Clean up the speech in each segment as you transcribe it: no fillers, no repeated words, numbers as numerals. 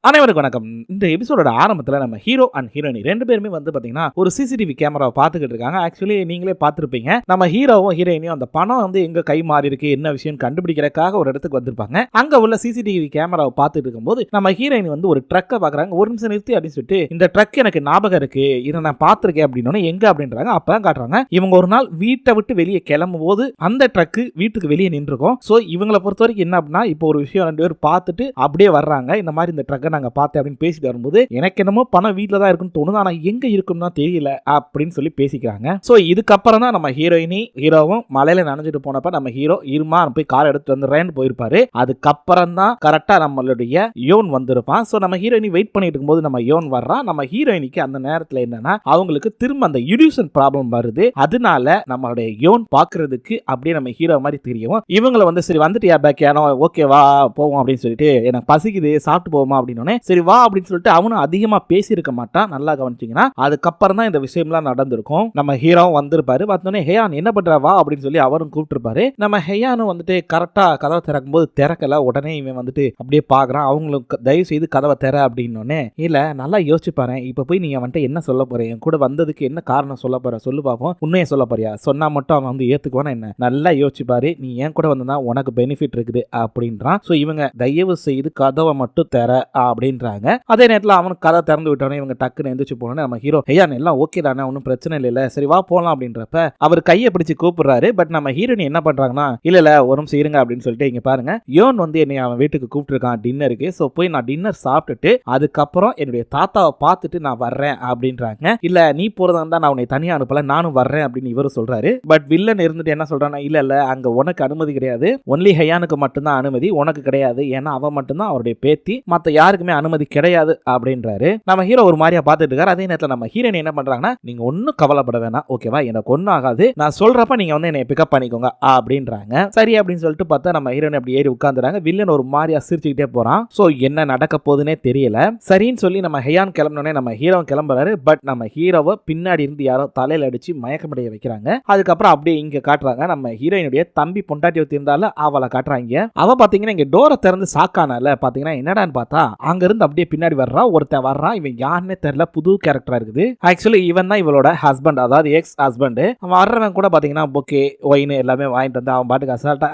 அனைவருக்கும் வணக்கம். இந்த எபிசோடோட ஆரம்பத்துல நம்ம ஹீரோ அண்ட் ஹீரோயினி 2 பேருமே பாத்தீங்கன்னா ஒரு சிசிடிவி கேமராவை பார்த்துக்கிட்டு இருக்காங்க. ஆக்சுவலி நீங்களே பார்த்துருப்பீங்க. நம்ம ஹீரோவும் ஹீரோயினியும் அந்த பணம் எங்க கை மாறி இருக்கு என்ன விஷயம் கண்டுபிடிக்கிறதுக்காக ஒரு இடத்துக்கு வந்திருப்பாங்க. அங்க உள்ள சிசிடிவி கேமராவை பார்த்துட்டு இருக்கும்போது நம்ம ஹீரோயினி ஒரு ட்ரக்கை பாக்குறாங்க. ஒரு நிமிஷம் நிறுத்தி அப்படின்னு சொல்லிட்டு, இந்த ட்ரக் எனக்கு ஞாபகம் இருக்கு, இதை நான் பார்த்திருக்கேன் அப்படின்னு எங்க அப்படின்றாங்க. அப்பதான் காட்டுறாங்க இவங்க ஒரு நாள் வீட்டை விட்டு வெளியே கிளம்பும் போது அந்த ட்ரக்கு வீட்டுக்கு வெளியே நின்றுக்கும். சோ இவங்களை பொறுத்த வரைக்கும் என்ன அப்படின்னா, இப்போ ஒரு விஷயம் 2 பேர் பார்த்துட்டு அப்படியே வர்றாங்க. இந்த மாதிரி இந்த ட்ரக்கை நாங்க பார்த்தேன் அப்படின்னு பேசிட்டு வரும்போது, எனக்கு என்னமோ பணம் வீட்டுல தான் இருக்குன்னு தோணுது, ஆனா எங்க இருக்குன்னு தெரியல அப்படின்னு சொல்லி பேசிக்கிறாங்க. சோ இதுக்கப்புறம் தான் நம்ம ஹீரோயினி ஹீரோவும் மலையில நனைஞ்சிட்டு போனப்ப நம்ம ஹீரோ இருமா போய் கார் எடுத்து வந்துடுறேன்னு போயிருப்பாரு. அதுக்கப்புறம் தான் கரெக்டா நம்மளுடைய யோன் வந்திருப்பான். சோ நம்ம ஹீரோயினி வெயிட் பண்ணிட்டு இருக்கும்போது நம்ம யோன் வர்றான். நம்ம ஹீரோயினிக்கு அந்த நேரத்துல என்னன்னா, அவங்களுக்கு திரும்ப அந்த இல்யூஷன் ப்ராப்ளம் வருது. அதனால நம்மளுடைய யோன் பாக்குறதுக்கு அப்படியே நம்ம ஹீரோ மாதிரி தெரியும். இவங்களை சரி வந்துட்டியா பேக் யானோ, ஓகேவா போவோம் அப்படின்னு சொல்லிட்டு, எனக்கு பசிக்குது சாப்பிட்டு போவோமா அப்படின்னு, சரி வா அப்படின்னு சொல்லிட்டு அவனும் அதிகமா பேசியிருக்க மாட்டான். நல்லா கவனிச்சீங்கன்னா அதுக்கப்புறம் தான் இந்த விஷயம்லாம் நடந்திருக்கும். நம்ம ஹீரோ வந்திருப்பாரு. பார்த்தோன்னே ஹேயான் என்ன பண்ற வா அப்படின்னு சொல்லி அவரும் கூப்பிட்டுருப்பாரு. நம்ம ஹேயானும் கரெக்டா கதவை திறக்கும் போது திறக்கல. உடனே இவன் அப்படியே பாக்குறான். அவங்களுக்கு தயவு செய்து கதவை திற அப்படின்னு. இல்ல நல்லா யோசிச்சு பாரு, இப்ப போய் நீங்க என்ன சொல்ல போற, என் கூட வந்ததுக்கு என்ன காரணம் சொல்ல போற, சொல்லு பாப்போம், உண்மையை சொல்ல போறியா, சொன்னா மட்டும் அவன் ஏத்துக்குவானா என்ன, நல்லா யோசிச்சு பாரு, நீ என் கூட வந்தா உனக்கு பெனிஃபிட் இருக்குது அப்படின்றான். சோ இவங்க தயவு செய்து கதவை மட்டும் திற அப்படின்றாங்க. அதே நேரத்தில் அவனுக்கு கதை திறந்து விட்டோன்னே இவங்க டக்குன்னு எந்திரிச்சு போனோன்னே நம்ம ஹீரோ ஐயா எல்லாம் ஓகே தானே, ஒன்றும் பிரச்சனை இல்ல, சரி வா போலாம் அப்படின்றப்ப அவர் கையை பிடிச்சு கூப்பிடுறாரு. பட் நம்ம ஹீரோயின் என்ன பண்றாங்கன்னா, இல்ல ஒரு நிமிஷம் இருங்க அப்படின்னு சொல்லிட்டு, இங்க பாருங்க யோன் என்னை அவன் வீட்டுக்கு கூப்பிட்டு இருக்கான் டின்னருக்கு. சோ போய் நான் டின்னர் சாப்பிட்டுட்டு அதுக்கப்புறம் என்னுடைய தாத்தாவை பார்த்துட்டு நான் வர்றேன் அப்படின்றாங்க. இல்ல நீ போறதா இருந்தா நான் உன்னை தனியா அனுப்பல, நானும் வர்றேன் அப்படின்னு இவரு சொல்றாரு. பட் வில்லன் இருந்துட்டு என்ன சொல்றான்னா, இல்ல அங்க உனக்கு அனுமதி கிடையாது, ஒன்லி ஹையானுக்கு மட்டும்தான் அனுமதி, உனக்கு கிடையாது, ஏன்னா அவன் மட்டும்தான் அவருடைய பேத்தி, மத்த யாருக்குமே அனுமதி கிடையாது அப்படின்றாரு. நம்ம ஹீரோ ஒரு மாதிரியா பார்த்துட்டு இருக்காரு. அதே நேரத்தில் நம்ம ஹீரோயின் என்ன பண்றாங்கன்னா, நீங்க ஒன்னும் கவலைப்பட வேணாம் ஓகேவா, எனக்கு ஒன்னும் ஆகாது, நான் சொல்றப்ப நீங்க என்னை பிக்கப் பண்ணிக்கோங்க அப்படின்றாங்க. சரி அப்படின்னு சொல்லிட்டு பார்த்தா நம்ம ஹீரோயின் அப்படி ஏறி உட்கார்ந்துறாங்க. வில்லன் ஒரு மாதிரியா சிரிச்சுக்கிட்டே போறான். சோ என்ன நடக்க போகுதுன்னே தெரியல. சரின்னு சொல்லி நம்ம ஹையான் கிளம்பினோடனே நம்ம ஹீரோ கிளம்புறாரு. பட் நம்ம ஹீரோவை பின்னாடி இருந்து யாரோ தலையில அடிச்சு மயக்கமடைய வைக்கிறாங்க. அதுக்கப்புறம் அப்படியே இங்க காட்டுறாங்க நம்ம ஹீரோயினுடைய தம்பி பொண்டாட்டி இருந்தால அவளை காட்டுறாங்க. அவ பாத்தீங்கன்னா இங்க டோரை திறந்து சாக்கானால பாத்தீங்கன்னா என்னடான்னு பார்த்தா அங்க இருந்து அப்படியே பின்னாடி வர்றான் ஒருத்தன் வர்றான். இவன் யாருன்னே தெரியல, புது கேரக்டரா இருக்குது. ஆக்சுவலி இவன் தான் இவளோட ஹஸ்பண்ட், அதாவது எக்ஸ் ஹஸ்பண்ட். அவன் வர்றவன் கூட பாத்தீங்கன்னா பொக்கே ஒயின் எல்லாமே வாங்கிட்டு வந்து அவன் பாட்டுக்கு அசால்ட்டா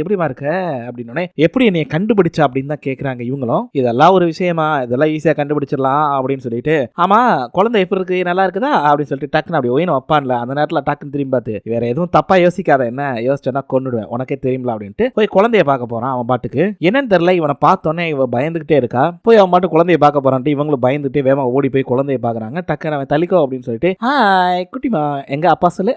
எப்படிமா இருக்க அப்படின்னு, எப்படி என்னைய கண்டுபிடிச்ச அப்படின்னு தான் கேட்கறாங்க இவங்களும். இதெல்லாம் ஒரு விஷயமா, இதெல்லாம் ஈஸியா கண்டுபிடிச்சிடலாம் அப்படின்னு சொல்லிட்டு, ஆமா குழந்தை எப்படி இருக்கு நல்லா இருக்குதா அப்படின்னு சொல்லிட்டு டக்குன்னு அப்படி ஒயின் வைப்பான்ல, அந்த நேரத்தில் டக்குன்னு திரும்பி பார்த்து வேற எதுவும் தப்பா யோசிக்காத, என்ன யோசிச்சா கொண்டுடுவேன் உனக்கே தெரியுங்களா அப்படின்ட்டு போய் குழந்தைய பார்க்க போறான். அவன் பாட்டுக்கு என்னன்னு தெரியல, இவனை பார்த்தோன்னே இவ பயந்துகிட்டே இருக்கா. போய் அவன் பாட்டு குழந்தைய பார்க்க போறான்ட்டு இவங்களும் பயந்துட்டு வேகமா ஓடி போய் குழந்தைய பாக்குறாங்க. டக்குன்னு அவன் தலிக்கோ அப்படின்னு சொல்லிட்டு, ஹாய் குட்டிமா எங்க அப்பா சொல்லு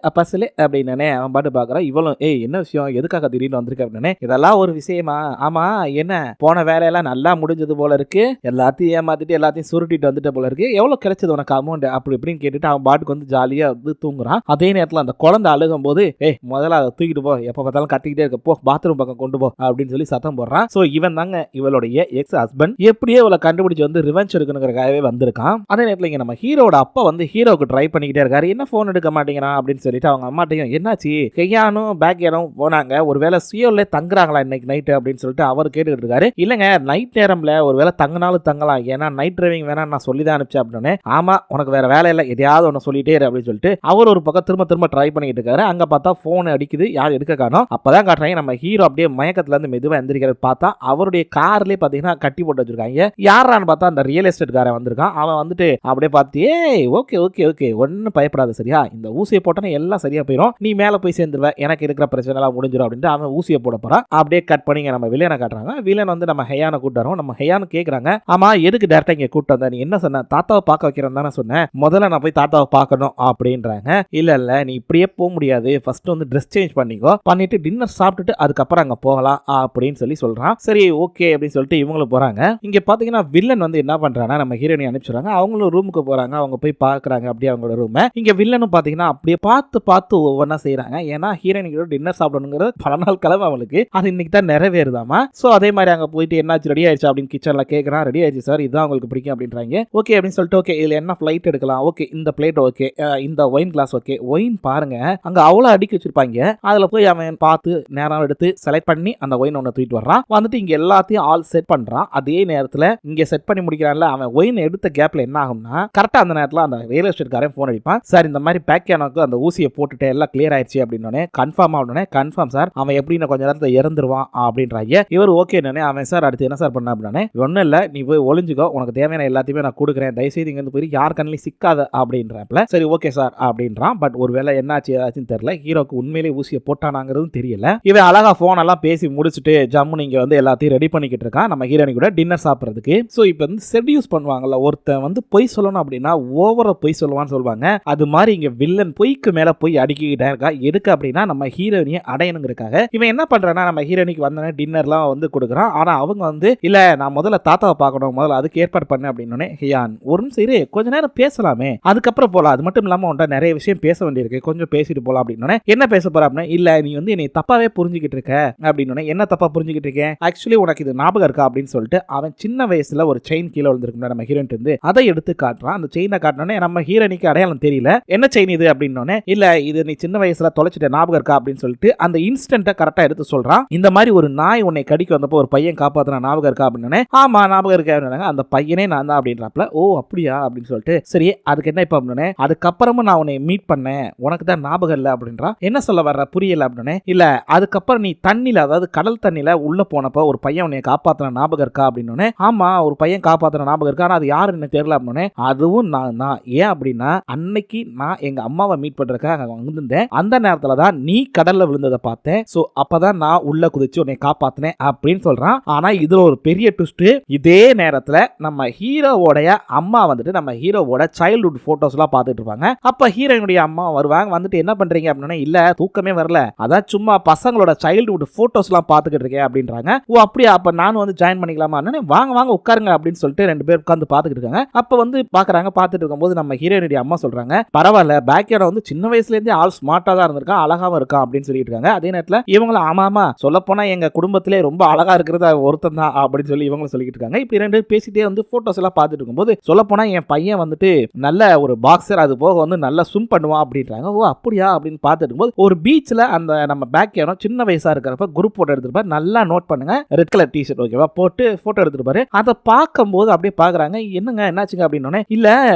அப்படின்னு அவன் பாட்டு பாக்குறான். இவளும் ஏய் என்ன விஷயம், எதுக்காக திடீர்னு வந்திருக்க அப்படின்னு, இதெல்லாம் ஒரு விஷயமா, ஆமா என்ன போன வேலையெல்லாம் நல்லா முடிஞ்சது போல இருக்கு, எல்லாத்தையும் ஏமாத்திட்டு எல்லாத்தையும் சுருட்டிட்டு வந்துட்ட போல இருக்கு, எவ்வளவு கிடைச்சது உனக்கு அமௌண்ட் அப்படி இப்படின்னு கேட்டுட்டு அவன் பாட்டுக்கு ஜாலியா தூங்குறான். அதே நேரத்தில் அந்த குழந்தை அழுகும் போது ஏய் முதல்ல அதை தூக்கிட்டு போ, எப்ப பார்த்தாலும் கத்திக்கிட்டே இருக்க, போ பாத்ரூம் பக்கம் கொண்டு போ அப்படின்னு சொல்லி சத்தம் போடுறான். சோ இவன் தாங்க இவளுடைய எக்ஸ் ஹஸ்பண்ட். எப்படியே இவளை கண்டுபிடிச்சு ரிவெஞ்ச் எடுக்கணுங்கிறக்காகவே வந்திருக்கான். அதே நேரத்தில் இங்க நம்ம ஹீரோட அப்பா ஹீரோக்கு ட்ரை பண்ணிக்கிட்டே இருக்காரு. என்ன போன் எடுக்க மாட்டேங்கிறான் அப்படின்னு சொல்லிட்டு அவங்க அம்மாட்டையும் என்னாச்சு, ஹெயானும் பேக்யானும் போனாங்க, ஒருவேளை சியோல தங்குறாங்களா இன்னைக்கு நைட் அப்படின்னு சொல்லிட்டு அவர் கேட்டுக்கிட்டு இருக்காரு. இல்லங்க நைட் நேரம்ல ஒருவேளை தங்கினாலும் தங்கலாம், ஏன்னா நைட் டிரைவிங் வேணா நான் சொல்லி தான் அனுப்பிச்சேன் அப்படின்னு. ஆமா உனக்கு வேற வேலை இல்லை, எதையாவது ஒன்று சொல்லிட்டே இரு அப்படின்னு சொல்லிட்டு அவர் ஒரு பக்கம் திரும்ப ட்ரை பண்ணிட்டு இருக்காரு. அங்க பார்த்தா போன் அடிக்குது, யார் எடுக்க காணோம். அப்பதான் காட்டுறாங்க நம்ம ஹீரோ அப்படியே மயக்கத்துல இருந்து மெதுவா எந்திரிக்கிறது. பார்த்தா அவருடைய கார்லயே பாத்தீங்கன்னா கட்டி போட்டு வச்சிருக்காங்க. யாரான்னு பார்த்தா அந்த ரியல் எஸ்டேட் காரன் வந்திருக்கான். அவன் அப்படியே பார்த்து ஏய் ஓகே ஓகே ஓகே ஒன்னும் பயப்படாத சரியா, இந்த ஊசியை போட்டா எல்லாம் சரியா போயிடும், நீ மேல போய் சேர்ந்துருவ, எனக்கு இருக்கிற பிரச்சனை எல்லாம் முடிஞ்சிடும் அப்படின்ட்டு அவன் ஊசியை போட போறான். அப்படியே கட் பண்ணிங்க நம்ம வில்லனை காட்டுறாங்க. வில்லன் நம்ம ஹையான கூட்டாரோம். நம்ம ஹையானு கேக்குறாங்க, ஆமா எதுக்கு டேரக்டா இங்க கூட்டு வந்த, நீ என்ன சொன்ன, தாத்தாவை பார்க்க வைக்கிறேன் தானே சொன்னேன், முதல்ல நான் போய் தாத்தாவை பார்க்கணும் அப்படின்றாங்க. இல்ல நீ இப்படியே போக முடியாது, ஃபர்ஸ்ட் ட்ரெஸ் சேஞ்ச் பண்ணிக்கோ, பண்ணிட்டு டின்னர் சாப்பிட்டுட்டு அதுக்கப்புறம் அங்க போகலாம் அப்படின்னு சொல்லி சொல்றான். சரி ஓகே அப்படின்னு சொல்லிட்டு இவங்களும் போறாங்க. இங்க பாத்தீங்கன்னா வில்லன் என்ன பண்றானா, நம்ம ஹீரோயினை அனுப்பிச்சுறாங்க. அவங்களும் ரூமுக்கு போறாங்க. அவங்க போய் பாக்குறாங்க அப்படியே அவங்களோட ரூம். இங்க வில்லனும் பாத்தீங்கன்னா அப்படியே பார்த்து ஒவ்வொன்னா செய்யறாங்க. ஏன்னா ஹீரோயினுக்கு டின்னர் சாப்பிடணுங்கிறது பல நாள் கிளம்பு அவளுக்கு, அது இன்னைக்கு தான் நிறைவேறுதாமா. சோ அதே மாதிரி அங்க போயிட்டு என்னாச்சு ரெடி ஆயிடுச்சு அப்படின்னு கிச்சன்ல கேக்குறான். ரெடி ஆயிடுச்சு சார், இதுதான் உங்களுக்கு பிடிக்கும் அப்படின்றாங்க. ஓகே அப்படின்னு சொல்லிட்டு ஓகே இதுல என்ன ஃபிளைட் எடுக்கலாம், ஓகே இந்த பிளேட் ஓகே, இந்த ஒயின் கிளாஸ் ஓகே, ஒயின் பாருங்க அங்க அவ்வளவு அடிக்கி வச்சிருப்பாங்க, அதுல போய் அவன் பார்த்து நேரம் எடுத்து செலக்ட் பண்ணி அந்த ஒயின் ஒன்னு தூக்கிட்டு வர்றான். வந்துட்டு இங்க எல்லாத்தையும் ஆல் செட் பண்றான். அதே நேரத்தில் நேரத்துல இங்க செட் பண்ணி முடிக்கிறான்ல, அவன் ஒயின் எடுத்த கேப்ல என்ன ஆகும்னா கரெக்டா அந்த நேரத்துல அந்த ரியல் எஸ்டேட் காரன் போன் அடிப்பான். சார் இந்த மாதிரி பேக்கியானோக்கு அந்த ஊசியை போட்டுட்டு எல்லாம் கிளியர் ஆயிடுச்சு அப்படின்னு கன்ஃபார்ம் ஆகணும்னே கன்ஃபார்ம் சார், அவன் எப்படின்னு கொஞ்ச நேரத்துல இறந்துருவான் அப்படின்றாங்க. இவர் ஓகே அவன் சார் அடுத்து என்ன சார் பண்ண அப்படின்னே, ஒன்னும் இல்ல நீ போய் ஒளிஞ்சுக்கோ, உனக்கு தேவையான எல்லாத்தையுமே நான் கொடுக்குறேன், தயவுசெய்து இங்க இருந்து போய் யார் கண்ணிலையும் சிக்காத அப்படின்றப்பல சரி ஓகே சார் அப்படின்றான். பட் ஒருவேளை என்னாச்சு ஏதாச்சும் தெரியல, ஹீரோக்கு உண்மையிலேயே ஊசியை போட்டானாங்கிறதும் தெரியல. இவன் அழகா போன் எல்லாம் பேசி முடிச்சுட்டு ஜம்மு நீங்க வந்து எல்லாத்தையும் ரெடி பண்ணிக்கிட்டு இருக்கான் நம்ம ஹீரோனி கூட டின்னர் சாப்பிடுறதுக்கு. சோ இப்போ வந்து செட்யூஸ் பண்ணுவாங்கல்ல, ஒருத்தன் வந்து பொய் சொல்லணும் அப்படின்னா ஓவரா பொய் சொல்லுவான்னு சொல்லுவாங்க. அது மாதிரி இங்க வில்லன் பொய்க்கு மேல போய் அடிக்கிட்டே இருக்கா. எதுக்கு அப்படின்னா நம்ம ஹீரோனியை அடையணுங்கிறதுக்காக. இவன் என்ன பண்றான்னா நம்ம ஹீரோனிக்கு வந்தோடனே டின்னர்லாம் வந்து கொடுக்குறான். ஆனா அவங்க வந்து இல்ல நான் முதல்ல தாத்தாவை பார்க்கணும், முதல்ல அதுக்கு ஏற்பாடு பண்ண அப்படின்னு ஹியான் ஒரு நிமிஷம் இரு, கொஞ்ச நேரம் பேசலாமே அதுக்கப்புறம் போலாம், அது மட்டும் இல்லாம உன்ட்ட நிறைய விஷயம் பேச வேண்டியிருக்கு, கொஞ்சம் பேசிட்டு போலாம் அப்படின்னு. என்ன பேச போற அப்படின்னா, இல்ல நீ வந்து என்னை தப்பாவே புரிஞ்சுக்கிட்டு இருக்க அப்படின்னு. என்ன தப்பா புரிஞ்சுக்கிட்டு இருக்கேன், ஆக்சுவலி உனக்கு இது ஞாபகம் இருக்கா அப்படின்னு சொல்லிட்டு அவன் சின்ன வயசுல ஒரு செயின் கீழே விழுந்திருக்கும் நம்ம ஹீரோயின் இருந்து, அதை எடுத்து காட்டுறான். அந்த செயினை காட்டினோடனே நம்ம ஹீரோனிக்கு அடையாளம் தெரியல, என்ன செயின் இது அப்படின்னு. இல்ல இது நீ சின்ன வயசுல தொலைச்சிட்ட ஞாபகம் இருக்கா அப்படின்னு சொல்லிட்டு அந்த இன்ஸ்டன்ட்டை கரெக்டா எடுத்து சொல்றான். இந்த மாதிரி ஒரு நாய் உன்னை கடிக்க வந்தப்போ ஒரு பையன் காப்பாத்தின ஞாபகம் இருக்கா அப்படின்னு. ஆமா ஞாபகம் இருக்கா அப்படின்னாங்க. அந்த பையனே நான் தான் அப்படின்றப்பல ஓ அப்படியா அப்படின்னு சொல்லிட்டு சரி அதுக்கு என்ன இப்ப அப்படின்னு. அதுக்கப்புறமும் நான் உன்னை மீட் பண்ணேன், உனக்கு தான் ஞாபகம் இல்லை அப்படின்றா. என்ன சொல்ல வர்ற புரியல அப்படின்னு. இல்ல அதுக்கப்புறம் நீ தண்ணில, அதாவது கடல் தண்ணில உள்ள போனப்போ ஒரு பையன் உன்னை காப்பாத்தின ஞாபகம் இருக்கா அப்படின்னு. ஆமா ஒரு பையன் காப்பாத்தின ஞாபகம் இருக்கா, ஆனா அது யாருன்னு எனக்கு தெரியல அப்படின்னு. அதுவும் நான் தான். ஏன் அப்படின்னா அன்னைக்கு நான் எங்க அம்மாவை மீட் பண்றதுக்காக வந்திருந்தேன், அந்த நேரத்துல தான் நீ கடல்ல விழுந்ததை பார்த்தேன், சோ அப்பதான் நான் உள்ள குதிச்சு உன்னை காப்பாத்தினேன் அப்படின்னு சொல்றான். ஆனா இதுல ஒரு பெரிய ட்விஸ்ட், இதே நேரத்துல நம்ம ஹீரோவோடைய அம்மா வந்துட்டு நம்ம ஹீரோவோட சைல்ட்ஹுட் போட்டோஸ் எல்லாம் பார்த்துட்டு இருப்பாங்க. அப்ப ஹீரோயினுடைய அம்மா வருவாங்க, வந்துட்டு என்ன பண்றீங்க அப்படின்னா, இல்ல தூக்கமே வரல, அதான் சும்மா பசங்களோட சைல்ட்ஹுட் போட்டோஸ் எல்லாம் பார்த்துக்கிட்டு இருக்கேன் அப்படின்றாங்க. ஓ அப்படியா, அப்ப நானும் வந்து ஜாயின் பண்ணிக்கலாமா, வாங்க வாங்க உட்காருங்க அப்படின்னு சொல்லிட்டு ரெண்டு பேர் உட்கார்ந்து பார்த்துக்கிட்டு இருக்காங்க. அப்ப வந்து பாக்குறாங்க, பார்த்துட்டு இருக்கும்போது நம்ம ஹீரோயினுடைய அம்மா சொல்றாங்க, பரவாயில்ல பேக்கியோட வந்து சின்ன வயசுல இருந்தே ஆள் ஸ்மார்ட்டா தான் இருந்திருக்கான், அழகாவும் இருக்கான் அப்படின்னு சொல்லிட்டு இருக்காங்க. அதே நேரத்துல இவங்களும் ஆமாமா சொல்ல போனா எங்க குடும்பத்திலே ரொம்ப அழகா இருக்கிறது ஒருத்தன் தான் அப்படின்னு சொல்லி இவங்களும் சொல்லிட்டு இருக்காங்க. இப்படி ரெண்டு பேசிட்டே வந்து போட்டோஸ் எல்லாம் பார்த்துட்டு இருக்கும்போது சொல்ல போனா என் பையன் வந்துட்டு நல்ல ஒரு பாக்ஸர், அது போக வந்து நல்லா ஸ்விம் பண்ணுவான் அப்படின்றாங்க. ஓ அப்படியா அப்படின்னு பார்த்துட்டு இருக்கும்போது ஒரு பீச்ல அந்த நம்ம பேக்கியானோ சின்ன வயசா இருக்கிறப்ப குரூப் போட்டோ எடுத்துருப்பாரு. நல்லா நோட் பண்ணுங்க, ரெட் கலர் டிஷர்ட் ஓகேவா போட்டு போட்டோ எடுத்துருப்பாரு. அதை பார்க்கும்போது அப்படியே பாக்குறாங்க, என்னங்க என்னாச்சுங்க அப்படின்னு. இல்ல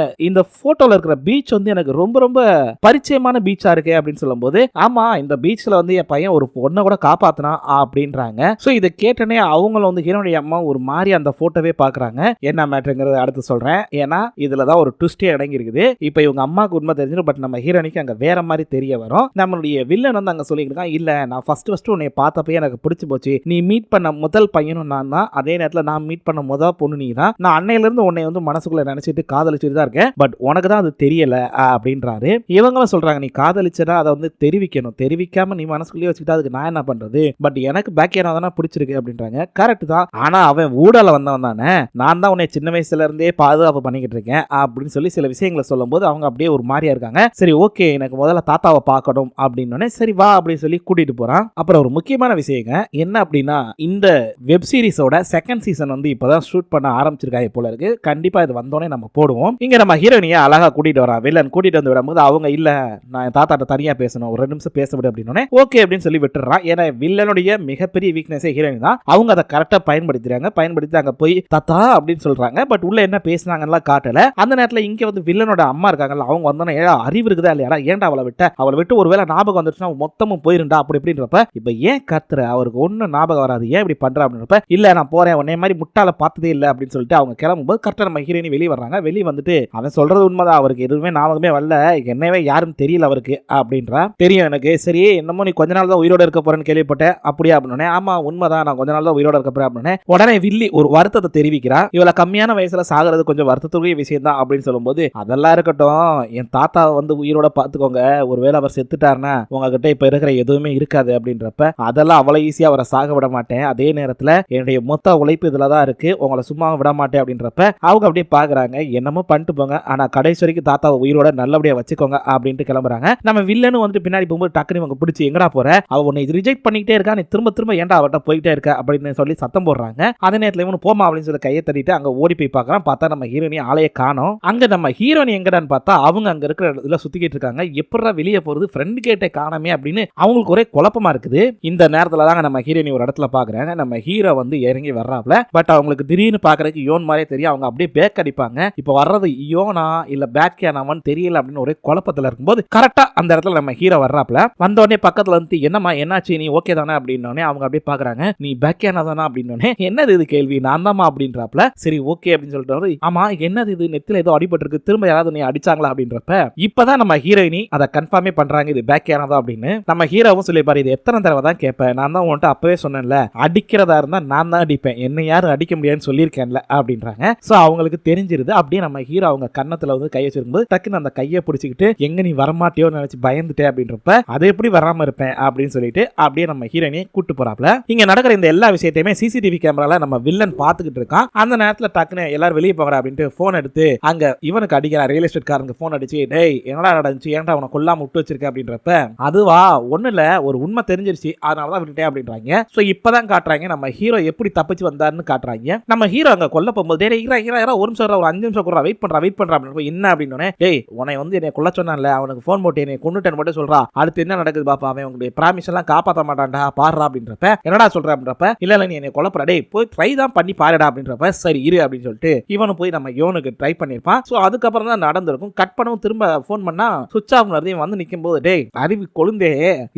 இந்த போட்டோல இருக்கிற பீச் வந்து எனக்கு ரொம்ப ரொம்ப பரிச்சயமான பீச்சா இருக்கு அப்படின்னு சொல்லும்போது, ஆமா இந்த பீச்ல வந்து என் பையன் ஒரு பொண்ணை கூட காப்பாத்தினா அப்படின்றாங்க. சோ இதை கேட்டனே அவங்களும் வந்து ஹீரோனுடைய அம்மா ஒரு மாதிரி அந்த போட்டோவே பாக்குறாங்க. என்ன மேட்டருங்கிறத அடுத்து சொல்றேன், ஏன்னா இதுலதான் ஒரு ட்விஸ்டே அடங்கி இருக்குது. இப்போ இவங்க அம்மாவுக்கு உண்மை தெரிஞ்சிடும், பட் நம்ம ஹீரோனிக்கு அங்க வேற மாதிரி தெரிய வரும். நம்மளுடைய வில்லன் வந்து அங்க சொல்லியிருக்கான், இல்ல நான் ஃபர்ஸ்ட் உன்னை பார்த்தப்பே எனக்கு பிடிச்சு போச்சு, நீ மீட் பண்ண முதல் பையனும் நான் தான், அதே நேரத்தில் நான் மீட் பண்ண முதல் பொண்ணு நீ தான், நான் அன்னையில இருந்து உன்னை வந்து மனசுக்குள்ள நினைச்சிட்டு காதலிச்சுட்டு தான் இருக்கேன், பட் உனக்கு தான் அது தெரியல அப்படின்றாரு. இவங்களும் சொல்றாங்க, நீ காதலிச்சதா அதை வந்து தெரிவிக்கணும், தெரிவிக்காம நீ மனசுக்குள்ளேயே வச்சுக்கிட்டா அதுக்கு நான் என்ன பண்றது, பட் எனக்கு பேக்கியானா தானே பிடிச்சிருக்கு அப்படின்றாங்க. கரெக்ட் தான், ஆனா அவன் ஊடல வந்தவன் தானே, நான் தான் உன்னை சின்ன வயசுல இருந்தே பாதுகாப்பு பண்ணிக்கிட்டு இருக்கேன் அப்படின்னு சொல்லி சில விஷயங்களை சொல்லும் போது அவங்க அப்படியே ஒரு மாதிரியா இருக்காங்க. சரி ஓகே எனக்கு முதல்ல தாத்தாவை பார்க்கணும் அப்படின்னு சரி வா அப்படின்னு சொல்லி கூட்டிட்டு போறான். அப்புறம் ஒரு முக்கியமான விஷயங்க என்ன அப்படின்னா, இந்த வெப் சீரிஸோட செகண்ட் சீசன் வந்து இப்பதான் ஷூட் பண்ண ஆரம்பிச்சிருக்காங்க போல இருக்கு. கண்டிப்பா இது வந்தோடனே நம்ம போடுவோம். இங்க நம்ம ஹீரோனியை அழகா கூட்டிட்டு வரான் வில்லன், கூட்டிட்டு வந்து விடும்போது அவங்க இல்ல நான் தாத்தாட்ட தனியா பேசணும், ஒரு 2 நிமிஷம் பேச விடு அப்படின்னு ஓகே அப்படின்னு சொல்லி விட்டுறான். ஏன்னா வில்லனுடைய மிகப்பெரிய வீக்னஸே ஹீரோயின் தான். அவங்க அதை கரெக்டா பயன்படுத்துறாங்க, பயன்படுத்தி அங்க போய் தாத்தா அப்படின்னு சொல்றாங்க. பட் உள்ள என்ன பேசினாங்கலாம் காட்டல. அந்த நேரத்துல இங்க வந்து வில்லனோட அம்மா இருக்காங்கல்ல, அவங்க வந்தோன்னே அறிவு இருக்குதா இல்லையா, ஏன்டா அவளை விட்டு ஒருவேளை ஞாபகம் வந்துச்சுன்னா மொத்தமும் போயிருண்டா அப்படி இப்படின்றப்ப, இப்ப ஏன் கத்துற, அவருக்கு ஒன்னும் ஞாபகம் வராது, ஏன் இப்படி பண்ற அப்படின்றப்ப, இல்ல நான் போறேன் உன்னை மாதிரி முட்டாள பார்த்ததே இல்லை அப்படின்னு சொல்லிட்டு அவங்க கிளம்பும்போது கரெக்டா நம்ம ஹீரோயினி வெளியே வர்றாங்க. வெளியே வந்துட்டு அவன் சொல்றது உண்மைதான், அவருக்கு எதுவுமே ஞாபகமே வரல, என்னவே யாரும் தெரியல அவருக்கு அப்படின்றா. தெரியும் எனக்கு, சரி என்னமோ நீ கொஞ்ச நாள் தான் உயிரோட இருக்க போறேன்னு கேள்விப்பட்டேன் அப்படியே அப்படின்னு. ஆமா உண்மைதான், நான் கொஞ்ச நாள் தான் உயிரோட இருக்க போறேன் அப்படின்னு உடனே வில்லி ஒரு வருத்தத்தை தெரிவிக்கிறா. இவளை கம்மியான வயசுல சாகிறது கொஞ்சம் வருத்தத்துக்குரிய விஷயம் தான் அப்படின்னு சொல்லும்போது, அதெல்லாம் இருக்கட்டும், என் தாத்தா வந்து உயிரோட பாத்துக்கோங்க, ஒருவேளை அவர் செத்துட்டாருன்னா உங்ககிட்ட இப்ப இருக்கிற எதுவுமே இருக்காது அப்படின்றப்ப, அதெல்லாம் அவ்வளவு ஈஸியா அவரை சாக விட மாட்டேன், அதே நேரத்துல என்னுடைய மொத்த உழைப்பு இதுலதான் இருக்கு, உங்களை சும்மா விட மாட்டேன் அப்படின்றப்ப அவங்க அப்படியே பாக்குறாங்க, என்னமோ பண்ணிட்டு போங்க, ஆனா கடைசி வரைக்கும் தாத்தாவை உயிரோட நல்லபடியா வச்சுக்கோங்க அப்படின்ட்டு கிளம்புறாங்க. நம்ம வில்லனும் வந்து பின்னாடி போகும்போது டக்குனு இவங்க பிடிச்சி எங்கடா போற, அவ உன்னை ரிஜெக்ட் பண்ணிக்கிட்டே இருக்கா, நீ திரும்ப திரும்ப ஏன்டா அவட்ட போயிட்டே இருக்க அப்படின்னு சொல்லி சத்தம் போடுறாங்க. அதே நேரத்துல இவனு போமா அப்படின்னு சொல்லி கையை தட்டிட்டு அங்க ஓடி போய் பார்க்கறான். பார்த்தா நம்ம ஹீரோனி ஆளையே காணோம். அங்க நம்ம ஹீரோனி எங்கடான்னு பார்த்தா அவங்க அங்க இருக்கிற இடத்துல சுத்திக்கிட்டு இருக்காங்க. எப்படா வெளியே போறது, ஃப்ரெண்ட் கேட்டை காணமே அப்படின்னு அவங்களுக்கு ஒரே குழப்பமா இருக்குது. இந்த நேரத்துல தாங்க நம்ம ஹீரோனி ஒரு இடத்துல பாக்குறாங்க, நம்ம ஹீரோ வந்து இறங்கி வர்றாப்ல. பட் அவங்க அவங்களுக்கு திடீர்னு பாக்குறதுக்கு யோன் மாதிரியே தெரியும். அவங்க அப்படியே பேக் அடிப்பாங்க. இப்ப வர்றது யோனா இல்ல பேக்கியானாமான்னு தெரியல அப்படின்னு ஒரே குழப்பத்துல இருக்கும்போது கரெக்டா அந்த இடத்துல நம்ம ஹீரோ வர்றாப்ல. வந்த உடனே பக்கத்துல வந்து என்னமா என்னாச்சு, நீ ஓகே தானே அப்படின்னு அவங்க அப்படியே பாக்குறாங்க. நீ பேக்கியானா தானா அப்படின்னு என்னது இது கேள்வி, நான் தாமா அப்படின்றப்பல சரி ஓகே அப்படின்னு சொல்லிட்டு ஆமா என்னது இது நெத்தில ஏதோ அடிபட்டு இருக்கு, திரும்ப யாராவது நீ அடிச்சாங்களா அப்படின்றப்ப இப்பதான் நம்ம ஹீரோயினி அதை கன்ஃபார்மே பண்றாங்க இது பேக்கியானா தான் அப்படின்னு. நம்ம ஹீரோவும் சொல்லி பாரு இது எத்தனை தடவை தான் கேட்பேன், நான் தான் உன்கிட்ட அப்பவே சொன்னேன்ல அடிக்கிறதா இருந்தா நான் தான் அடிப்பேன், என்ன யாரும் அடிக்க முடியாதுன்னு சொல்லியிருக்கேன்ல அப்படின்றாங்க. சோ அவங்களுக்கு தெரிஞ்சிருது. அப்படியே நம்ம ஹீரோ அவங்க கன்னத்துல வந்து கையை வச்சிருக்கும்போது டக்குன்னு அந்த கையை பிடிச்சிக்கிட்டு எங்க நீ வரமாட்டியோ நினைச்சு பயந்துட்டேன் அப்படின்றப்ப அதை எப்படி வராம இருப்பேன் அப்படின்னு சொல்லிட்டு அப்படியே நம்ம ஹீரோயினை கூட்டு போறாப்ல. இங்க நடக்கிற இந்த எல்லா விஷயத்தையுமே சிசிடிவி கேமரால நம்ம வில்லன் பாத்துக்கிட்டு இருக்கான். அந்த நேரத்துல டக்குன்னு எல்லாரும் வெளியே போகிற அப்படின்ட்டு போன் எடுத்து அங்க இவனுக்கு அடிக்கிறான். ரியல் எஸ்டேட் காரனுக்கு போன் அடிச்சு டேய் என்னடா நடந்துச்சு, ஏன்டா அவனை கொல்லாம விட்டு வச்சிருக்க அப்படின்றப்ப அதுவா ஒண்ணு இல்ல ஒரு உண்மை தெரிஞ்சிருச்சு அதனாலதான் விட்டுட்டேன் அப்படின்றாங்க. சோ இப்பதான் காட்டுறாங்க நம்ம ஹீரோ எப்படி தப்பிச்சு வந்தாருன்னு காட்டுறாங்க. நம்ம ஹீரோ அங்க கொல்ல போகும்போது ஒரு நிமிஷம் ஒரு 5 நிமிஷம் கூட வெயிட் பண்றா அப்படின்னு என்ன அப்படின்னு டேய் உன்னை வந்து என்னை கொல்ல சொன்னான்ல அவனுக்கு போன் போட்டு என்னை கொண்டுட்டேன்னு மட்டும் சொல்றா, அடுத்து என்ன நடக்குது பாப்பா, அவன் உங்களுடைய ப்ராமிஸ் எல்லாம் காப்பாற்ற மாட்டான்டா பாடுறா அப்படின்றப்ப என்னடா சொல்ற அப்படின்றப்ப இல்ல நீ என்னை கொல்லப்படா டேய் போய் ட்ரை தான் பண்ணி பாருடா அப்படின்றப்ப சரி இரு அப்படின்னு சொல்லிட்டு இவனு போய் நம்ம யோனுக்கு ட்ரை பண்ணிருப்பான். சோ அதுக்கப்புறம் தான் நடந்திருக்கும். கட் பண்ணவும் திரும்ப போன் பண்ணா சுவிட்ச் ஆஃப் வந்து நிக்கும் போது டேய் அறிவு கொழுந்தே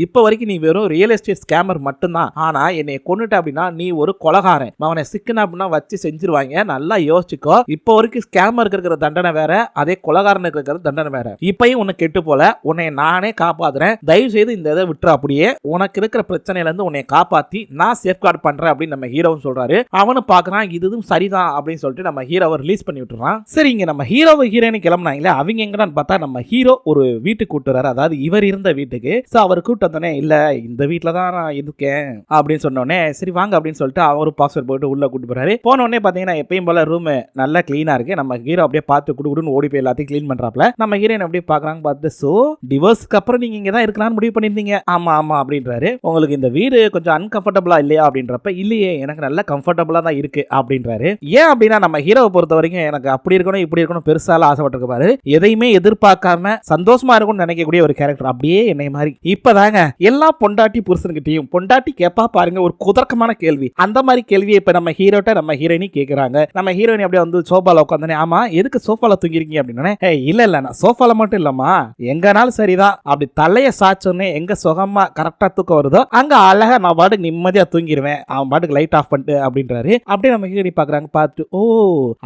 இப்ப வரைக்கும் நீ வெறும் ரியல் எஸ்டேட் ஸ்கேமர் மட்டும்தான், ஆனா என்னை கொன்னுட்ட அப்படின்னா நீ ஒரு கொலகாரன், அவனை சிக்கன அப்படின்னா வச்சு செஞ்சிருவாங்க, நல்லா யோசிச்சுக்கோ. இப்ப வரைக்கும் ஸ்கேமருக்கு இருக்கிற தண்டனை வேற, அதே கொலகாரனுக்கு இருக்கிற தண்டனை வேற. இப்பயும் உன்னை கெட்டு போல உன்னை நானே காப்பாத்துறேன், தயவு செய்து இந்த இதை விட்டுற, அப்படியே உனக்கு இருக்கிற பிரச்சனையில இருந்து உன்னை காப்பாத்தி நான் சேஃப்கார்ட் பண்றேன் அப்படின்னு நம்ம ஹீரோவும் சொல்றாரு. அவனு பாக்குறான் இதுவும் சரிதான் அப்படின்னு சொல்லிட்டு நம்ம ஹீரோவை ரிலீஸ் பண்ணி விட்டுறான். சரி இங்க நம்ம ஹீரோவை ஹீரோயினி கிளம்புனாங்களே அவங்க எங்கன்னு பார்த்தா நம்ம ஹீரோ ஒரு வீட்டுக்கு கூட்டுறாரு, அதாவது இவர் இருந்த வீட்டுக்கு. சோ அவர் கூட்டு வந்தோடனே இல்ல இந்த வீட்டுல தான் நான் இருக்கேன் அப்படின்னு சொன்னோடனே சரி வாங்க அப்படின்னு சொல்லிட்டு அவரு பாஸ்வேர்ட் போட்டு உள்ள கூட்டு போறாரு. போன உடனே பாத்தீங்கன்னா எப்பயும் போல ரூம் நல்லா கிளீனா இருக்கு. நம்ம ஹீரோ அப்படியே பார்த்து குடுன்னு ஓடி போய் எல்லாத்தையும் கிளீன் பண்றாப்ல. நம்ம ஹீரோயின் அப்படியே பாக்குறாங்க. பார்த்து சோ டிவோர்ஸ்க்கு அப்புறம் நீங்க இங்க தான் இருக்கலாம்னு முடிவு பண்ணிருந்தீங்க. ஆமா ஆமா அப்படின்றாரு. உங்களுக்கு இந்த வீடு கொஞ்சம் அன்கம்ஃபர்டபுளா இல்லையா அப்படின்றப்ப இல்லையே எனக்கு நல்ல கம்ஃபர்டபுளா தான் இருக்கு அப்படின்றாரு. ஏன் அப்படின்னா நம்ம ஹீரோவை பொறுத்த வரைக்கும் எனக்கு அப்படி இருக்கணும் இப்படி இருக்கணும் பெருசால ஆசைப்பட்டிருக்க பாரு, எதையுமே எதிர்பார்க்காம சந்தோஷமா இருக்கும்னு நினைக்கக்கூடிய ஒரு கேரக்டர், அப்படியே என்னை மாதிரி. இப்பதாங்க எல்லா பொண்டாட்டி புருஷனுக்கிட்டையும் பொண்டாட்டி கேப்பா பாருங்க ஒரு குதர்க்கமான கேள்வி, அந்த மாதிரி கேள்வியை இப்ப நம்ம ஹீரோட்ட நம்ம ஹீரோயினி கேக்குறாங்க. நம்ம ஹீரோயினி அப்படியே வந்து சோஃபால உட்காந்தனே ஆமா எதுக்கு சோஃபால தூங்கிருக்கீங்க அப்படின்னு இல்ல இல்ல நான் சோஃபால மட்டும் இல்லம்மா எங்கனாலும் சரிதான், அப்படி தலைய சாச்சோன்னே எங்க சுகமா கரெக்டா தூக்கம் வருதோ அங்க அழகா நான் பாட்டுக்கு நிம்மதியா தூங்கிடுவேன், அவன் பாட்டுக்கு லைட் ஆஃப் பண்ணிட்டு அப்படின்றாரு. அப்படியே நம்ம ஹீரோயினி பாக்குறாங்க. பார்த்து ஓ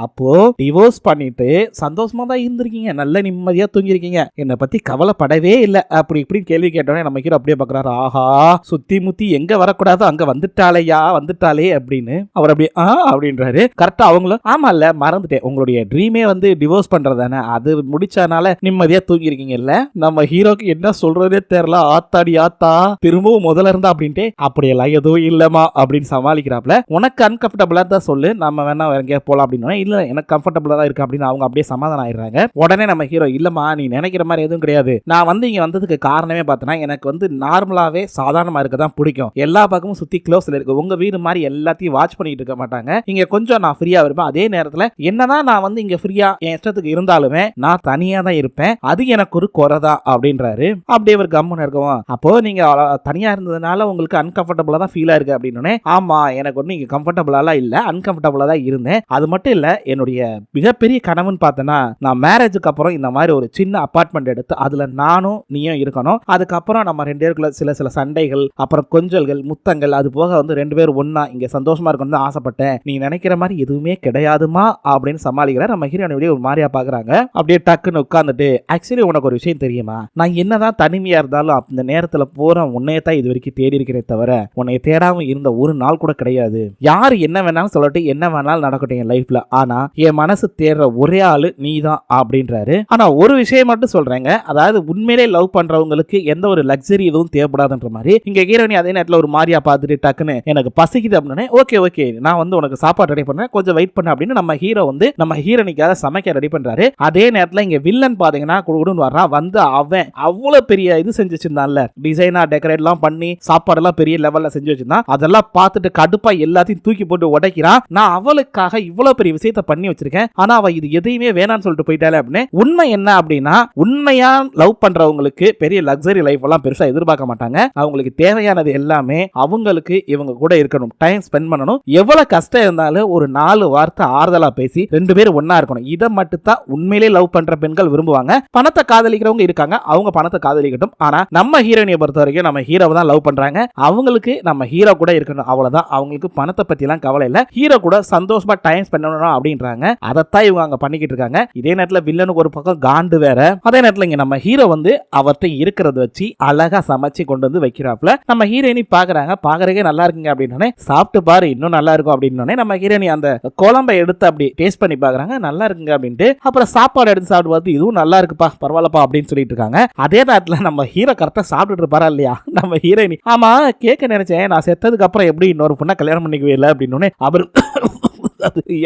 அப்போ டிவோர்ஸ் பண்ணிட்டு சந்தோஷமா தான் இருந்திருக்கீங்க, நல்ல நிம்மதியா தூங்கிருக்கீங்க, என்னை பத்தி கவலைப்படவே இல்ல அப்படி இப்படி கேள்வி கேட்டோன்னே நம்ம ஹீரோ அப்படியே பாக்குறாரு. ஆஹா சுத்தி முத்தி எங்க வரக்கூடாதோ அங்க வந்துட்டாலையா வந்துட்டாலே அப்படின்னு அவர் அப்படியே அப்படின்றாரு. கரெக்டா அவங்களும் ஆமா இல்ல மறந்துட்டேன் உங்களுடைய ட்ரீமே வந்து டிவோர்ஸ் பண்றதானே, அது முடிச்சனால நிம்மதியா தூங்கி இருக்கீங்கல்ல. நம்ம ஹீரோக்கு என்ன சொல்றதே தெரியல, ஆத்தாடி ஆத்தா திரும்பவும் முதல்ல இருந்தா அப்படின்ட்டு அப்படியெல்லாம் எதுவும் இல்லமா அப்படின்னு சமாளிக்கிறாப்ல. உனக்கு அன்கம்ஃபர்டபுளா தான் சொல்லு நம்ம வேணா எங்கேயா போலாம் அப்படின்னு. இல்ல எனக்கு கம்ஃபர்டபுளா தான் இருக்கு அப்படின்னு அவங்க அப்படியே சமாதானம் ஆயிடுறாங்க. உடனே நம்ம ஹீரோ இல்லம்மா நீ நினைக்கிற மாதிரி எதுவும் கிடையாது, நான் வந்து இங்க வந்ததுக்கு காரணமே பார்த்தனா எனக்கு வந்து நார்மலாவே சாதாரணமா இருக்க தான் பிடிக்கும், எல்லா பக்கமும் சுத்தி க்ளோஸ்ல இருக்கு, உங்க வீடு மாதிரி எல்லாத்தையும் வாட்ச் பண்ணிட்டு இருக்க மாட்டாங்க, இங்க கொஞ்சம் நான் ஃப்ரீயா இருப்பேன், அதே நேரத்துல என்னதான் நான் வந்து இங்க ஃப்ரீயா என் இஷ்டத்துக்கு இருந்தாலுமே நான் தனியா தான் இருப்பேன், அது எனக்கு ஒரு குறைதான் அப்படின்றாரு. அப்படியே ஒரு கம்முன்னு இருக்கவும் அப்போ நீங்க தனியா இருந்ததுனால உங்களுக்கு அன்கம்ஃபர்டபுளா தான் ஃபீல் ஆயிருக்கு அப்படின்னு. ஆமா எனக்கு ஒன்றும் இங்க கம்ஃபர்டபுளா இல்ல அன்கம்ஃபர்டபுளா தான் இருந்தேன், அது மட்டும் இல்ல என்னுடைய மிகப்பெரிய கனவுன்னு பார்த்தேன்னா நான் மேரேஜுக்கு அப்புறம் இந்த மாதிரி ஒரு சின்ன அபார்ட்மெண்ட் எடுத்து அதுல நானும் நீயும் இருக்கணும், அதுக்கப்புறம் நம்ம ரெண்டு பேருக்குள்ள சில சில சண்டைகள் அப்புறம் கொஞ்சல்கள் முத்தங்கள் அது போக வந்து ரெண்டு பேரும் ஒன்னா இங்க சந்தோஷமா இருக்கணும்னு ஆசைப்பட்டேன், நீ நினைக்கிற மாதிரி எதுவுமே கிடையாதுமா அப்படின்னு சமாளிக்கிற. நம்ம ஹீரோயினுடைய ஒரு மாதிரியா பாக்குறாங்க. அப்படியே டக்குன்னு உட்கார்ந்துட்டு ஆக்சுவலி உனக்கு ஒரு விஷயம் தெரியுமா, நான் என்னதான் தனிமையா இருந்தாலும் அந்த நேரத்துல போற உன்னைய தான் இது வரைக்கும் தேடி இருக்கிறேன் தவிர உன்னை தேடாம இருந்த ஒரு நாள் கூட கிடையாது, யாரு என்ன வேணாலும் சொல்லட்டு என்ன வேணாலும் நடக்கட்டும் என் லைஃப்ல, ஆனா என் மனசு தேடுற ஒரே ஆளு நீ தான் அப்படின்றாரு. ஆனா ஒரு விஷயம் மட்டும் சொல்றேங்க, அதாவது உண்மையிலே லவ் பண்றவங்களுக்கு எந்த ஒரு லக்ஸரி எதுவும் தேவைப்படாதுன்ற மாதிரி இங்க ஹீரோயினி அதே நேரத்துல ஒரு மாதிரியா பார்த்துட்டு டக்குன்னு எனக்கு பசிக்குது அப்படின்னு ஓகே ஓகே நான் வந்து உனக்கு சாப்பாடு ரெடி பண்றேன் கொஞ்சம் வெயிட் பண்ண அப்படின்னு நம்ம ஹீரோ வந்து நம்ம ஹீரோனிக்காக சமைக்க ரெடி பண்றாரு. அதே நேரத்துல இங்க வில்லன் பாத்தீங்கன்னா குடுன்னு வர்றான். வந்து அவன் அவ்வளவு பெரிய இது செஞ்சு வச்சிருந்தான்ல, டிசைனா டெக்கரேட் எல்லாம் பண்ணி சாப்பாடு எல்லாம் பெரிய லெவல்ல செஞ்சு வச்சிருந்தான், அதெல்லாம் பார்த்துட்டு கடுப்பா எல்லாத்தையும் தூக்கி போட்டு உடைக்கிறான். நான் அவளுக்காக இவ்வளவு பெரிய விஷயத்த பண்ணி வச்சிருக்கேன், ஆனா அவ இது எதையுமே வேணான்னு சொல்லிட்டு போயிட்டாலே அப்படின்னு. உண்மை என்ன அப்படின்னா உண்மையா லவ் பண்றவங்களுக்கு பெரிய லக்ஸரி லைஃப் எல்லாம் பெருசா எதிர்பார்க்க மாட்டாங்க, அவங்களுக்கு தேவையானது எல்லாமே அவங்களுக்கு இவங்க கூட இருக்கணும், டைம் ஸ்பெண்ட் பண்ணணும், எவ்வளவு கஷ்டம் இருந்தாலும் ஒரு 4 வார்த்தை ஆறுதலா பேசி 2 பேரும் ஒண்ணா இருக்கணும். இதை மட்டும் தான் உண்மையிலே லவ் பண்ற பெண்கள் விரும்புவாங்க. பணத்தை காதலிக்கிறவங்க இருக்காங்க, அவங்க பணத்தை காதலிக்கட்டும். ஆனா நம்ம ஹீரோயினியை பொறுத்த வரைக்கும் நம்ம ஹீரோவை தான் லவ் பண்றாங்க. அவங்களுக்கு நம்ம ஹீரோ கூட இருக்கணும், அவ்வளவுதான். அவங்களுக்கு பணத்தை பத்தி எல்லாம் கவலை இல்ல, ஹீரோ கூட சந்தோஷமா டைம் ஸ்பெண்ட் பண்ணணும் அப்படின்றாங்க. அதைத்தான் இவங்க அங்க பண்ணிக்கிட்டு இருக்காங்க. இதே நேரத்துல வில்லனுக்கு ஒரு பக்கம் காண்டு வேற. அதே நேரத்துல இங்க நம்ம ஹீரோ வந்து அவர்கிட்ட இருக்கிறத வச்சு அழகா சமைச்சு கொண்டு வந்து வைக்கிறாப்ல. நம்ம ஹீரோயினி பாக்குறாங்க, பாக்குறதுக்கே நல்லா இருக்குங்க அப்படின்னு. சாப்பிட்டு பாரு இன்னும் நல்லா இருக்கும் அப்படின்னு நம்ம ஹீரோயினி அந்த குழம்பை எடுத்து அப்படி டேஸ்ட் பண்ணி பாக்குறாங்க, நல்லா இருக்குங்க அப்படின்ட்டு. அப்புறம் சாப்பாடு எடுத்து சாப்பிட்டு பார்த்து இதுவும் நல்லா இருக்குப்பா, பரவாயில்லப்பா அப்படின்னு சொல்லிட்டு இருக்காங்க. அதே நேரத்துல நம்ம ஹீரோ கரெக்டா சாப்பிட்டுட்டு இருப்பாரா இல்லையா நம்ம ஹீரோயினி, ஆமா கேட்க நினைச்சேன் நான் செத்ததுக்கு அப்புறம் எப்படி இன்னொரு பொண்ணை கல்யாணம் பண்ணிக்கவே இல்லை அப்படின்னு. அவர்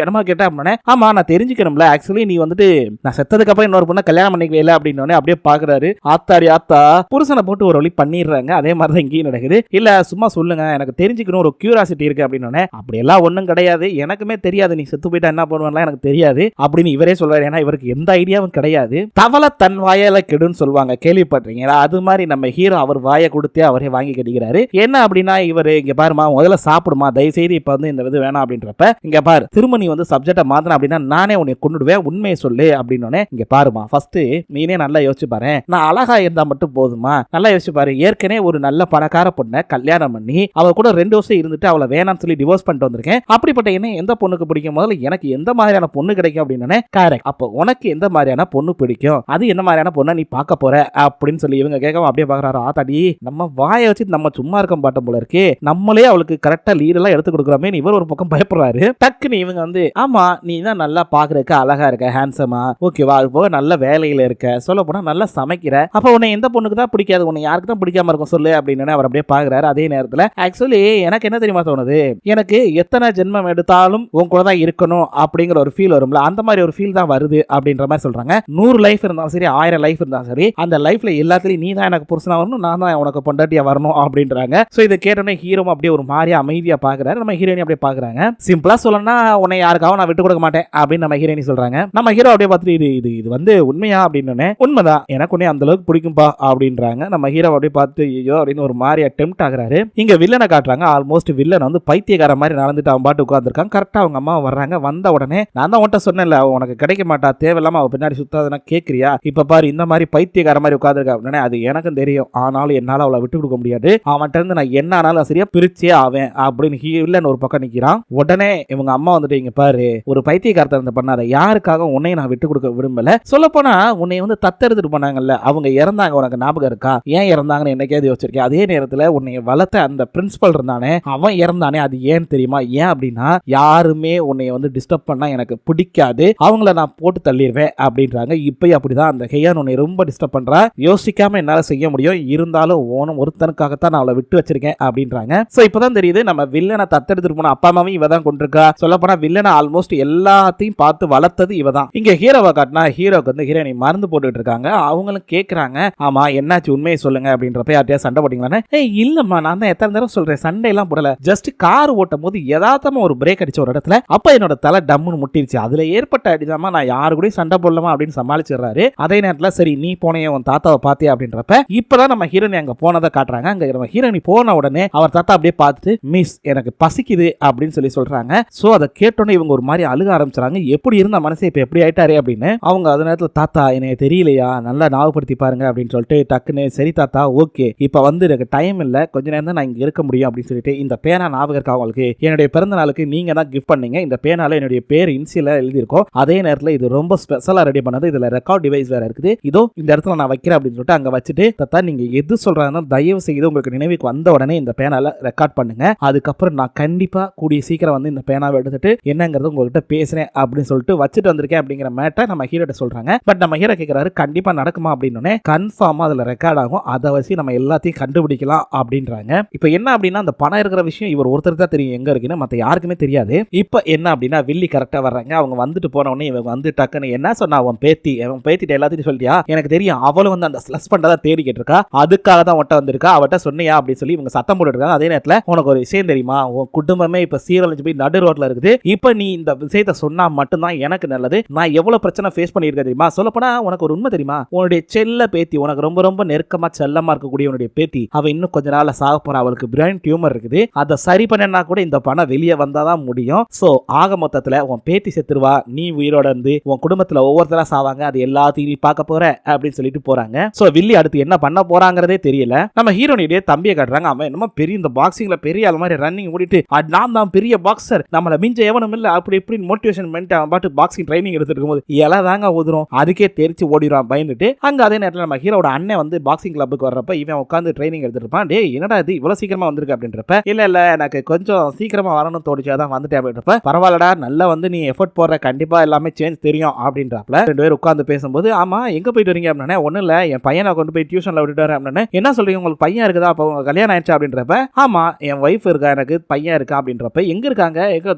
என்னமா கேட்டா அப்படின்னா, ஆமா நான் தெரிஞ்சுக்கணும்ல, ஆக்சுவலி நீ வந்துட்டு நான் செத்ததுக்கு அப்புறம் இன்னொரு பொண்ணை கல்யாணம் பண்ணிக்கவே இல்லை அப்படின்னு அப்படியே பாக்குறாரு. ஆத்தாடி ஆத்தா, புருஷனை போட்டு ஒரு வழி பண்ணிடுறாங்க. அதே மாதிரி தான் இங்கேயும் நடக்குது. இல்ல சும்மா சொல்லுங்க, எனக்கு தெரிஞ்சுக்கணும் ஒரு கியூரியாசிட்டி இருக்கு அப்படின்னு. அப்படி எல்லாம் ஒண்ணும் கிடையாது, எனக்குமே தெரியாது நீ செத்து போயிட்டா என்ன பண்ணுவான்லாம் எனக்கு தெரியாது அப்படின்னு இவரே சொல்றாரு. ஏன்னா இவருக்கு எந்த ஐடியாவும் கிடையாது. தவளை தன் வாயால கெடுன்னு சொல்லுவாங்க, கேள்விப்பட்டிருக்கீங்களா? அது மாதிரி நம்ம ஹீரோ அவர் வாயை கொடுத்தே அவரே வாங்கி கட்டிக்கிறாரு. என்ன அப்படின்னா, இவரு இங்க பாருமா முதல்ல சாப்பிடுமா, தயவு செய்து இப்ப வந்து இந்த இது வேணாம் அப்படின்றப்ப, இங்க பாரு திரும்ப நீ வந்து சப்ஜெக்ட மாத்தன அப்படின்னா நானே உன்னை கொன்னுடுவேன், உண்மையை சொல்லு அப்படின்னு. இங்க பாருமா, ஃபர்ஸ்ட் நீனே நல்லா யோசிச்சு பாரு, நான் அழகா இருந்தா மட்டும் போதுமா? நல்லா யோசிச்சு பாரு, ஏற்கனவே ஒரு நல்ல பணக்கார பொண்ணை கல்யாணம் பண்ணி அவ கூட 2 வருஷம் இருந்துட்டு அவளை வேணாம்னு சொல்லி டிவோர்ஸ் பண்ணிட்டு வந்திருக்கேன். அப்படிப்பட்ட என்ன எந்த பொண்ணுக்கு பிடிக்கும்? முதல்ல எனக்கு எந்த மாதிரியான பொண்ணு கிடைக்கும் அப்படின்னு. கரெக்ட், அப்போ உனக்கு எந்த மாதிரியான பொண்ணு பிடிக்கும், அது என்ன மாதிரியான பொண்ணை நீ பார்க்க போற அப்படின்னு சொல்லி இவங்க கேட்காம அப்படியே பாக்குறாரு. ஆத்தாடி, நம்ம வாயை வச்சு நம்ம சும்மா இருக்க பாட்டம் போல இருக்கு, நம்மளே அவளுக்கு கரெக்டா லீட் எல்லாம் எடுத்து கொடுக்குறோமே. இவர் ஒரு பக்கம் பயப்படுறாரு. டக்குன்னு இவங்க வந்து, ஆமா நீ தான் நல்லா பாக்குறதுக்கு அழகா இருக்க, ஹேண்ட்ஸமா, ஓகேவா, அது போக நல்ல வேலையில இருக்க, சொல்ல போனா நல்லா சமைக்கிற, அப்ப உன்னை எந்த பொண்ணுக்கு தான் பிடிக்காது, உன்னை யாருக்கு தான் பிடிக்காம இருக்கும் சொல்லு அப்படின்னு அவர் அப்படியே பாக்குறாரு. அதே நேரத்துல ஆக்சுவலி எனக்கு என்ன தெரியுமா தோணுது, எனக்கு எத்தனை ஜென்மம் எடுத்தாலும் உன் கூட தான் இருக்கணும் அப்படிங்கிற ஒரு ஃபீல் வரும்ல, அந்த மாதிரி ஒரு ஃபீல் தான் வருது அப்படின்ற மாதிரி சொல்றாங்க. 100 லைஃப் இருந்தாலும் சரி, 1000 லைஃப் இருந்தாலும் சரி, அந்த லைஃப்ல எல்லாத்துலயும் நீ தான் எனக்கு புருஷனா வரணும், நான் தான் உனக்கு பொண்டாட்டியா வரணும் அப்படின்றாங்க. சோ இதை கேட்டோன்னே ஹீரோவும் அப்படியே ஒரு மாதிரியா அமைதியா பாக்குறாரு. நம்ம ஹீரோயினி அப்படியே பாக்குறாங்க. சிம்பிளா சொல்லணும்னா, உன்னை யாருக்காக நான் விட்டு கொடுக்க மாட்டேன் அப்படின்னு நம்ம ஹீரோயினி சொல்றாங்க. நம்ம ஹீரோ அப்படியே பார்த்துட்டு இது வந்து உண்மையா அப்படின்னு, உண்மைதான் எனக்கு உன்னை அந்த அளவுக்கு பிடிக்கும்பா அப்படின்றாங்க. நம்ம ஹீரோ அப்படியே பார்த்து ஐயோ அப்படின்னு ஒரு மாதிரியா டெம்ப்ட் ஆகுறாரு. இங்க வில்லனை காட்டுறாங்க. ஆல்மோஸ்ட் வில்லன் வந்து பைத்தியக்கார மாதிரி நடந்துட்டு அவன் பாட்டு உட்கார்ந்துருக்கான். கரெக்டா அவங்க அம்மா வர்றாங்க. வந்த உடனே நான் தான் உன்ட்ட சொன்னேன்ல உனக்கு கிடைக்க மாட்டா, தேவையில்லாம அவ பின்னாடி சுத்தாதுன்னா கேட்கிறியா, இப்ப பாரு இந்த மாதிரி பைத்தியக்கார மாதிரி உட்கார்ந்துருக்கா அப்படின்னா, அது எனக்கும் தெரியும், ஆனாலும் என்னால அவளை விட்டு கொடுக்க முடியாது, அவன்கிட்ட இருந்து நான் என்ன ஆனாலும் சரியா பிரிச்சே ஆவேன் அப்படின்னு வில்லன் ஒரு பக்கம் நிக்கிறான். உடனே இவங்க அம்மா வந்துட்டு, இங்க பாரு ஒரு பைத்தியக்காரத்தை பண்ணாத, யாருக்காக உன்னை நான் விட்டு கொடுக்க விரும்பல, சொல்ல போனா உன்னை வந்து தத்தெடுத்துட்டு பண்ணாங்கல்ல, அவங்க இறந்தாங்க, உனக்கு ஞாபகம் இருக்கா, ஏன் இறந்தாங்கன்னு என்னைக்காவது யோசிச்சிருக்கேன்? அதே நேரத்துல உன்னை வளர்த்த அந்த பிரின்சிபல் இருந்தானே அவன் இறந்தானே, அது ஏன் தெரியுமா? ஏன் அப்படின்னா, யாருமே உன்னை வந்து டிஸ்டர்ப் பண்ணா எனக்கு பிடிக்காது, அவங்கள நான் போட்டு தள்ளிடுவேன் அப்படின்றாங்க. இப்பயும் அப்படிதான், அந்த ஹெயான் உன்னை ரொம்ப டிஸ்டர்ப் பண்றா, யோசிக்காம என்னால செய்ய முடியும், இருந்தாலும் ஓனும் ஒருத்தனுக்காகத்தான் நான் அவளை விட்டு வச்சிருக்கேன் அப்படின்றாங்க. சோ இப்பதான் தெரியுது நம்ம வில்லனை தத்தெடுத்துட்டு போன அப்பா அம்மாவும் இவ தான் கொண்டிருக்கா. சொல்ல போனா வில்லனை ஆல்மோஸ்ட் எல்லாத்தையும் பார்த்து வளர்த்தது இவதான். இங்க ஹீரோவை காட்டினா ஹீரோக்கு வந்து ஹீரோயினி மருந்து போட்டுட்டு இருக்காங்க. அவங்களும் கேக்குறாங்க, ஆமா என்னாச்சு உண்மையை சொல்லுங்க அப்படின்றப்ப யார்ட்டையா சண்டை போட்டீங்களா? இல்லம்மா நான் தான் எத்தனை தடவை சொல்றேன், சண்டை எல்லாம் போடல, ஜஸ்ட் கார் ஓட்டும் போது யதார்த்தமா ஒரு பிரேக் அடிச்ச ஒரு இடத்துல அப்ப என்னோட தலை டம்முன்னு முட்டிருச்சு, அதுல ஏற்பட்ட அடிதாமா, நான் யாரு கூட சண்டை போடலாமா அப்படின்னு சமாளிச்சிடுறாரு. அதே நேரத்துல சரி நீ போனே உன் தாத்தாவை பாத்தியா அப்படின்றப்ப இப்பதான் நம்ம ஹீரோயினி அங்க போனதை காட்டுறாங்க. அங்க நம்ம ஹீரோயினி போன உடனே அவர் தாத்தா அப்படியே பார்த்துட்டு, மிஸ் எனக்கு பசிக்குது அப்படின்னு சொல்லி சொல்றாங்க. சோ அதை கேட்டோன்னே இவங்க ஒரு மாதிரி அழுக ஆரம்பிச்சாங்க. எப்படி இருந்த மனசு இப்ப எப்படி ஆயிட்டாரு அப்படின்னு. அவங்க அந்த நேரத்துல தாத்தா எனக்கு தெரியலையா, நல்லா ஞாபகப்படுத்தி பாருங்க அப்படின்னு சொல்லிட்டு டக்குன்னு சரி தாத்தா ஓகே இப்ப வந்து எனக்கு டைம் இல்ல, கொஞ்ச நேரம் தான் நான் இங்க இருக்க முடியும் அப்படின்னு சொல்லிட்டு, இந்த பேனா ஞாபகம் இருக்கா உங்களுக்கு, என்னுடைய பிறந்த நாளுக்கு நீங்க தான் கிஃப்ட் பண்ணீங்க, இந்த பேனால என்னுடைய பேர் இன்சியலா எழுதியிருக்கோம், அதே நேரத்துல இது ரொம்ப ஸ்பெஷலா ரெடி பண்ணது, இதுல ரெக்கார்ட் டிவைஸ் வேற இருக்குது, இதோ இந்த இடத்துல நான் வைக்கிறேன் அப்படின்னு சொல்லிட்டு அங்க வச்சுட்டு, தாத்தா நீங்க எது சொல்றாங்கன்னா தயவு செய்து உங்களுக்கு நினைவுக்கு வந்த உடனே இந்த பேனால ரெக்கார்ட் பண்ணுங்க, அதுக்கப்புறம் நான் கண்டிப்பா கூடிய சீக்கிரம் வந்து இந்த பேனாவை எடுத்துட்டு என்னங்கிறது உங்ககிட்ட பேசுறேன் அப்படின்னு சொல்லிட்டு வச்சுட்டு வந்திருக்கேன் அப்படிங்கிற மேட்டர் நம்ம ஹீரோட்ட சொல்றாங்க. பட் நம்ம ஹீரோ கேட்கிறாரு கண்டிப்பா நடக்குமா அப்படின்னு. கன்ஃபார்மா அதுல ரெக்கார்ட் ஆகும், அதை வச்சு நம்ம எல்லாத்தையும் கண்டுபிடிக்கலாம் அப்படின்றாங்க. இப்ப என்ன அப்படின்னா, அந்த பணம் இருக்கிற விஷயம் இவர் ஒருத்தர் தான் தெரியும் எங்க இருக்குன்னு, மத்த யாருக்குமே தெரியாது. இப்ப என்ன அப்படின்னா, வில்லி கரெக்டா வர்றாங்க. அவங்க வந்துட்டு போன உடனே இவங்க வந்து டக்குன்னு என்ன சொன்னா, அவன் பேத்திட்ட எல்லாத்தையும் சொல்லியா, எனக்கு தெரியும் அவளும் வந்து அந்த ஸ்லஸ் பண்றதா தேடிக்கிட்டு இருக்கா, அதுக்காக தான் ஒட்ட வந்திருக்கா, அவட்ட சொன்னியா அப்படின்னு சொல்லி இவங்க சத்தம் போட்டு இருக்காங்க. அதே நேரத்துல உனக்கு ஒரு விஷயம் தெரியுமா, உன் குடும்பமே இப்ப சீரழிஞ்சு போய் நடு ரோட்ல இருக்குது, வச்சுட்டு இப்ப நீ இந்த விஷயத்தை சொன்னா மட்டும்தான் எனக்கு நல்லது. நான் எவ்வளவு பிரச்சனை ஃபேஸ் பண்ணியிருக்கேன் தெரியுமா? சொல்லப்போனா உனக்கு ஒரு உண்மை தெரியுமா? உன்னுடைய செல்ல பேத்தி, உனக்கு ரொம்ப ரொம்ப நெருக்கமா செல்லமா இருக்கக்கூடிய உன்னுடைய பேத்தி, அவ இன்னும் கொஞ்ச நாள்ல சாக போறா. அவளுக்கு பிரெயின் டியூமர் இருக்குது. அதை சரி பண்ணனா கூட இந்த பணம் வெளியே வந்தாதான் முடியும். சோ ஆக மொத்தத்துல உன் பேத்தி செத்துருவா, நீ உயிரோட இருந்து உன் குடும்பத்துல ஒவ்வொருத்தரா சாவாங்க, அது எல்லாத்தையும் நீ பார்க்க போற அப்படின்னு சொல்லிட்டு போறாங்க. சோ வில்லி அடுத்து என்ன பண்ண போறாங்கிறதே தெரியல. நம்ம ஹீரோனிடைய தம்பியை காட்டுறாங்க. அவன் என்னமோ பெரிய இந்த பாக்ஸிங்ல பெரிய ஆள் மாதிரி ரன்னிங் ஓடிட்டு நான் தான் பெரிய பாக்ஸர், நம்மள மிஞ்ச எவனும் இல்ல அப்படி இப்படி மோட்டிவேஷன் பண்ணிட்டு அவன் பாட்டு பாக்ஸிங் ட்ரைனிங் எடுத்துட்டு இருக்கும்போது எல்லாம் தாங்க ஊதுரும். அதுக்கே தெரிச்சு ஓடிடுவான் பயந்துட்டு. அங்க அதே நேரத்தில் நம்ம ஹீரோட அண்ணன் வந்து பாக்ஸிங் கிளப்புக்கு வர்றப்ப இவன் உட்காந்து ட்ரைனிங் எடுத்துட்டு இருப்பான். டே என்னடா இது இவ்வளவு சீக்கிரமா வந்திருக்கு அப்படின்றப்ப இல்ல எனக்கு கொஞ்சம் சீக்கிரமா வரணும்னு தோடிச்சாதான் வந்துட்டேன் அப்படின்றப்ப பரவாயில்லடா நல்லா வந்து நீ எஃபர்ட் போடுற, கண்டிப்பா எல்லாமே சேஞ்ச் தெரியும் அப்படின்றப்பல ரெண்டு பேரும் உட்காந்து பேசும்போது ஆமா எங்க போயிட்டு வரீங்க அப்படின்னா ஒன்னும் இல்ல என் பையனை கொண்டு போய் டியூஷன்ல விட்டுட்டு வரேன் அப்படின்னா என்ன சொல்றீங்க உங்களுக்கு பையன் இருக்குதா? அப்ப உங்க கல்யாணம் ஆயிடுச்சா அப்படின்றப்ப ஆமா என் ஒய்ஃப் இருக்கா, எனக்கு பையன் இருக்கா அப்படின்றப்ப எங்க இருக்காங்க, எங்க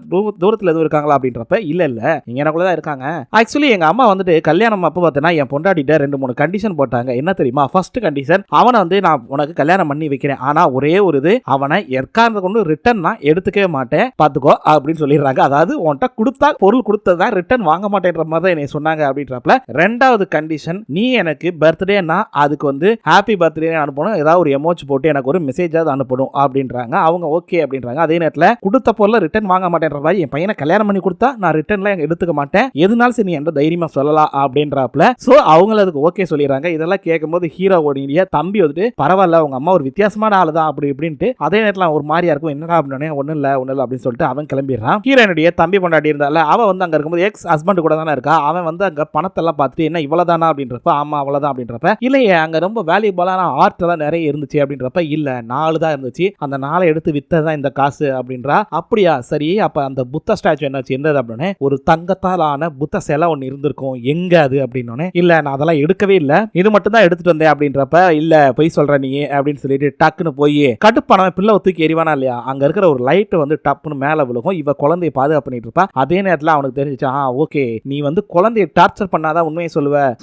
தூரத்துல எதுவும் இருக்காங்களா அப்படின்றப்ப இல்ல இங்க எனக்குள்ளதான் இருக்காங்க. ஆக்சுவலி எங்க அம்மா வந்துட்டு கல்யாணம் அப்ப பார்த்தீங்கன்னா என் பொண்டாட்டிட்ட 2-3 கண்டிஷன் போட்டாங்க. என்ன தெரியுமா? ஃபர்ஸ்ட் கண்டிஷன், அவனை வந்து நான் உனக்கு கல்யாணம் பண்ணி வைக்கிறேன், ஆனா ஒரே ஒரு இது, அவனை எற்கார்ந்து கொண்டு ரிட்டர்ன் நான் எடுத்துக்கவே மாட்டேன் பாத்துக்கோ அப்படின்னு சொல்லிடுறாங்க. அதாவது உன்கிட்ட கொடுத்தா பொருள் கொடுத்ததான் ரிட்டர்ன் வாங்க மாட்டேன்ற மாதிரி தான் என்னை சொன்னாங்க அப்படின்றப்பல. ரெண்டாவது கண்டிஷன், நீ எனக்கு பர்த்டேனா அதுக்கு வந்து ஹாப்பி பர்த்டே அனுப்பணும், ஏதாவது ஒரு எமோஜி போட்டு எனக்கு ஒரு மெசேஜாவது அனுப்பணும் அப்படின்றாங்க. அவங்க ஓகே அப்படின்றாங்க. அதே நேரத்தில் கொடுத்த பொருளை ரிட்டர்ன் வாங்க மாட்டேன்ற மாதிரி என் பையனை கல்யாணம் பண்ணி கொடுத்தா நான் ரிட்டர்ன்ல எடுத்துக்க மாட்டேன், எதுனாலும் சரி நீ என்ற தைரியமா சொல்லலாம் அப்படின்றப்பல சோ அவங்க அதுக்கு ஓகே சொல்லிடுறாங்க. இதெல்லாம் கேட்கும்போது ஹீரோவோட தம்பி வந்துட்டு பரவாயில்ல உங்க அம்மா ஒரு வித்தியாசமான ஆளு தான் அப்படி இப்படின்ட்டு அதே நேரத்தில் ஒரு மாதிரியா இருக்கும். என்னடா அப்படின்னே ஒன்னும் இல்ல அப்படின்னு சொல்லிட்டு அவன் கிளம்பிடுறான். ஹீரோனுடைய தம்பி பொண்டாட்டி இருந்தால அவ வந்து அங்க இருக்கும்போது எக்ஸ் ஹஸ்பண்ட் கூட தானே இருக்கா. அவன் வந்து அங்க பணத்தை எல்லாம் பார்த்துட்டு என்ன இவ்வளவுதானா அப்படின்றப்ப ஆமா அவ்வளவுதான் அப்படின்றப்ப இல்லையே அங்க ரொம்ப வேல்யூபிளான ஆர்ட் எல்லாம் நிறைய இருந்துச்சு அப்படின்றப்ப இல்ல 4 தான் இருந்துச்சு, அந்த 4 எடுத்து வித்ததான் இந்த காசு அப்படின்றா. அப்படியா சரி அப்ப அந்த புத்த ஸ்டாச்சு என்னாச்சு இருந்தது அப்படின்னு ஒரு தங்கத்தால் ஆன புத்த சிலை ஒன்னு இருந்திருக்கும், எங்க அது அப்படின்னு இல்ல நான் அதெல்லாம் எடுக்கவே இல்ல, இது மட்டும் தான் எடுத்துட்டு வந்தேன் அப்படின்றப்ப இல்ல போய் சொல்ற நீ அப்படின்னு சொல்லிட்டு டக்குன்னு போய் கட்டுப்பான பிள்ளை தூக்கி எறிவானா இல்லையா, அங்க இருக்கிற ஒரு லைட் வந்து டப்புன்னு மேல விழுகும். இவ குழந்தைய பாதுகாப்பு பண்ணிட்டு இருப்பா. அதே நேரத்தில் அவனுக்கு தெரிஞ்சிச்சு ஓகே நீ வந்து குழந்தைய டார்ச்சர் பண்ணாதான் உண்மையை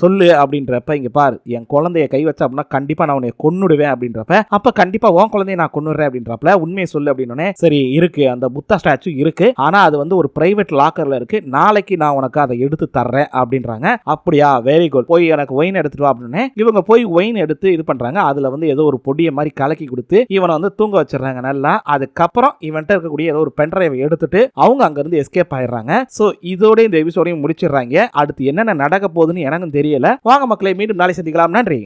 சொல்லு அப்படின்றப்ப இங்க பார் என் குழந்தைய கை வச்ச அப்படின்னா கண்டிப்பா நான் உன்னை கொன்னுடுவேன் அப்படின்றப்ப அப்ப கண்டிப்பா உன் குழந்தைய நான் கொன்னுடுறேன் அப்படின்றப்ப உண்மையை சொல்லு அப்படின்னு சரி இருக்கு அந்த புத்தா ஸ்டாச்சு இருக்கு, ஆனா அது வந்து ஒரு பிரைவேட் லாக்கர்ல இருக்கு, நாளைக்கு நான் உனக்கு அதை எடுத்து தர்றேன் அப்படின்றாங்க. அப்படியா வெரி குட், போய் எனக்கு ஒயின் எடுத்துட்டு வா அப்படின்னு இவங்க போய் ஒயின் எடுத்து இது பண்றாங்க. அதுல வந்து ஏதோ ஒரு பொடியை மாதிரி கலக்கி கொடுத்து இவனை வந்து தூங்க வச்சிடறாங்க நல்லா. அதுக்கப்புறம் இவன்ட்ட இருக்கக்கூடிய ஏதோ ஒரு பென்ட்ரைவை எடுத்துட்டு அவங்க அங்க இருந்து எஸ்கேப் ஆயிடுறாங்க. சோ இதோட இந்த எபிசோடையும் முடிச்சிடுறாங்க. அடுத்து என்னென்ன நடக்க போகுதுன்னு எனக்கும் தெரியல. வாங்க மக்களை மீண்டும் நாளை சந்திக்கலாம். நன்றி.